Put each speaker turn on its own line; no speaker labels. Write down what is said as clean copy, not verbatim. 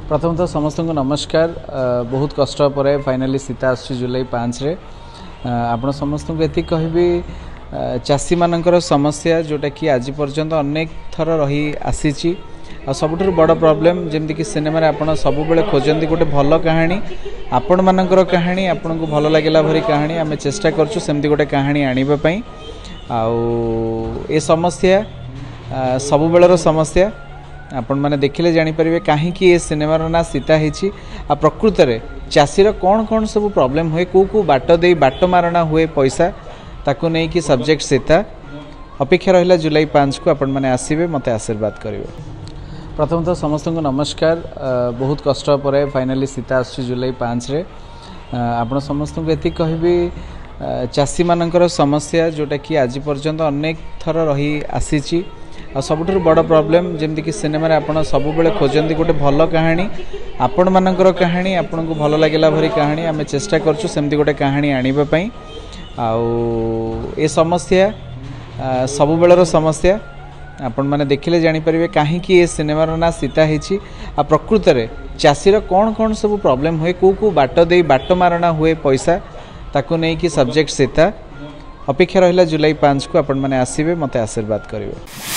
प्रथमतः समस्त को नमस्कार। बहुत कष्ट पर फाइनाली सीता आस जुलाई 5 रे आपण समस्त को ये कहबी चाषी मानकर समस्या जोटा कि आज पर्यंत अनेक थर रही आसी सबुठ बड़ प्रॉब्लम जमती कि सिनेमा आप सब बेले खोजती गोटे भल कहानी आपण मानकर कहानी आपन को भल लगे भरी कहानी आम चेष्टा करछु सेमती गोटे कहानी आनिबा ए समस्या सब बेलर समस्या आपण मैंने देखिले जानीपर कहीं ये सिनेमार ना सीता है प्रकृत में चाषीर कौन कौन सब प्रॉब्लम हुए कौ बाट दे बाट मारणा हुए पैसा ताकू नहीं कि सब्जेक्ट सीता अपेक्षा रहा जुलाई 5 को आपण मैंने आसवे मत आशीर्वाद करेंगे। प्रथमतः समस्त को नमस्कार। बहुत कष्ट पर फाइनाली सीता आस जुलाई 5 रे आपण समस्त को ये कहबी चाषी मानकर समस्या जोटा कि आज पर्यंत अनेक थर रही आसी सबुठ बड़ प्रॉब्लम जमती कि सिनेमा आप सब बेले खोजती गोटे भल कहानी आपण मानकर कहानी आपन को भल लगे भरी कहानी आम चेष्टा करछु सेमती गोटे कहानी आनिबा ए समस्या सब बेलर समस्या आपण मैंने देखिले जानीपर कहीं ये सिनेमार ना सीता है प्रकृत में चाषीर कौन कौन सब प्रॉब्लम हुए कौ बाट दे बाट मारणा हुए पैसा ताकू नहीं कि सब्जेक्ट सीता अपेक्षा रहा जुलाई 5 को आपण मैंने आसवे मत आशीर्वाद करेंगे।